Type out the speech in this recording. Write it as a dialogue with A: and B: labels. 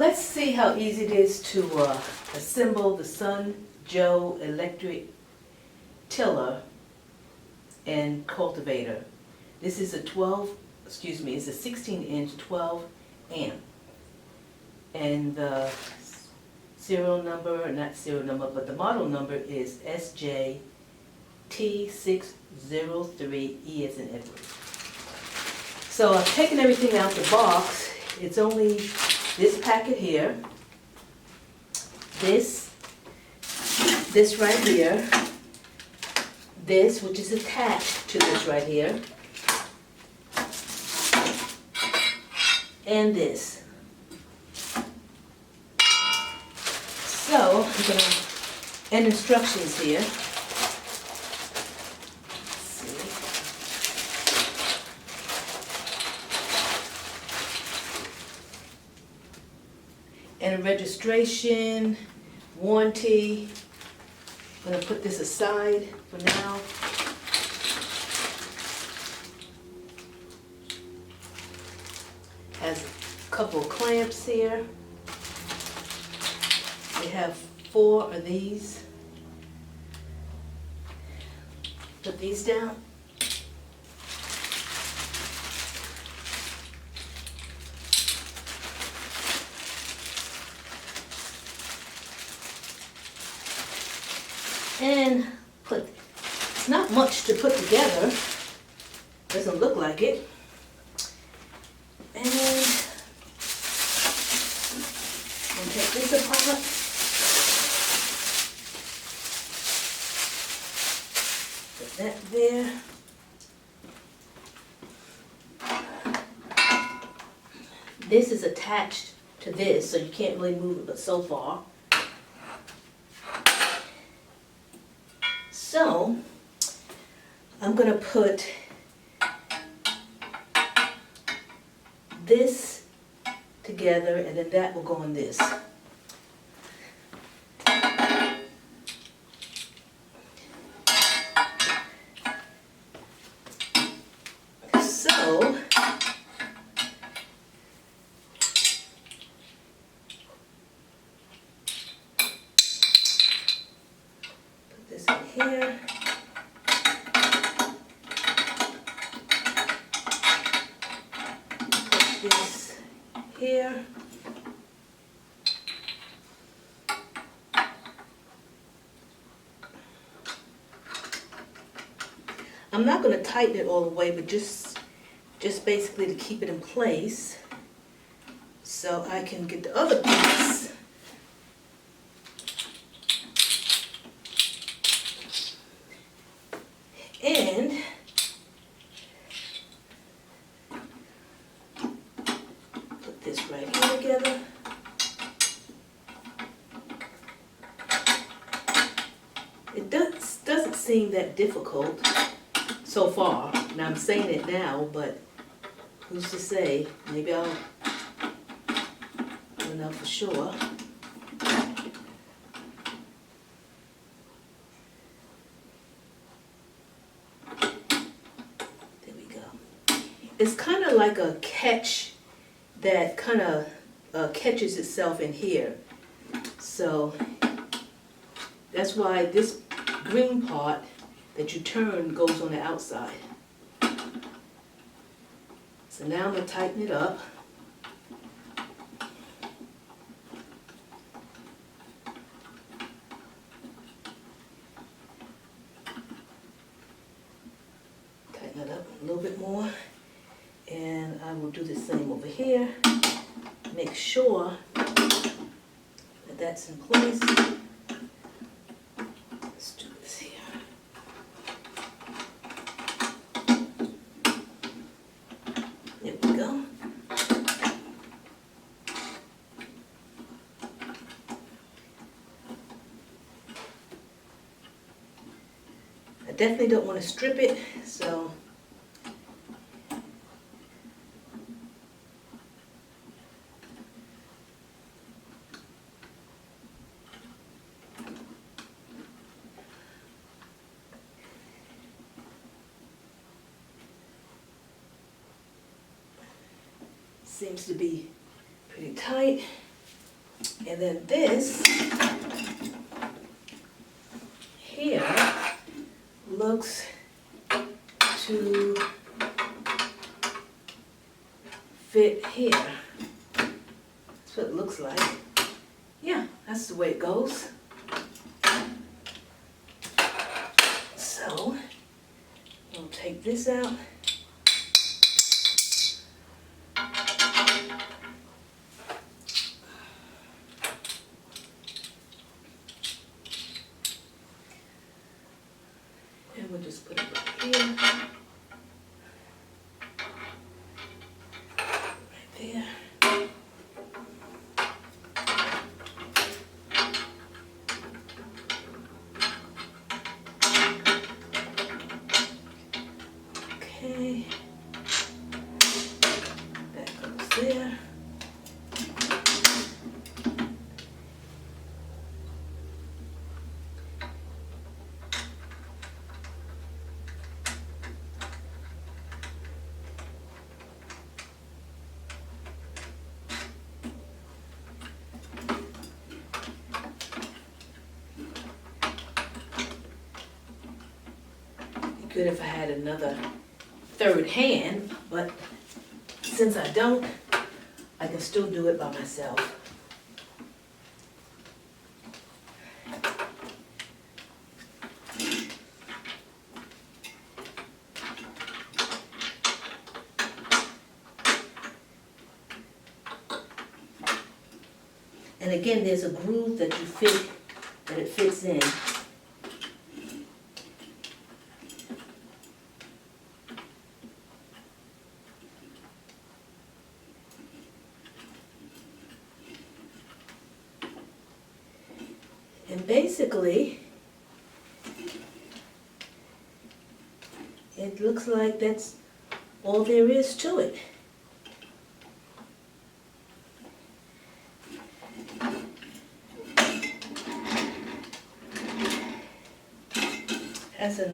A: let's see how easy it is to assemble the Sunjoe electric tiller and cultivator. This is a 16-inch 12 amp. And the serial number, not serial number, but the model number is TJ603E as in Edward. So I've taken everything out the box. It's only this packet here, this right here, this which is attached to this right here, and this. So I'm gonna, and instructions here. And a registration, warranty. I'm going to put this aside for now. Has a couple of clamps here. We have 4 of these. Put these down. And it's not much to put together, doesn't look like it. And I'm gonna take this apart. Put that there. This is attached to this, so you can't really move it but so far. So, I'm going to put this together and then that will go on this. So, put this in here. This here. I'm not going to tighten it all the way, but just basically to keep it in place so I can get the other piece. And put this right here together. It doesn't seem that difficult so far. Now I'm saying it now, but who's to say? Maybe I'll know for sure. It's kind of like a catch that kind of catches itself in here. So that's why this green part that you turn goes on the outside. So now I'm going to tighten it up. Tighten it up a little bit more. And I will do the same over here. Make sure that that's in place. Let's do this here. There we go. I definitely don't want to strip it, so seems to be pretty tight. And then this here looks to fit here. That's what it looks like. Yeah, that's the way it goes. So, we'll take this out. And we'll just put it right here. Right there. Okay. That goes there. Good if I had another third hand, but since I don't, I can still do it by myself. And again, there's a groove that it fits in. And basically, it looks like that's all there is to it. As a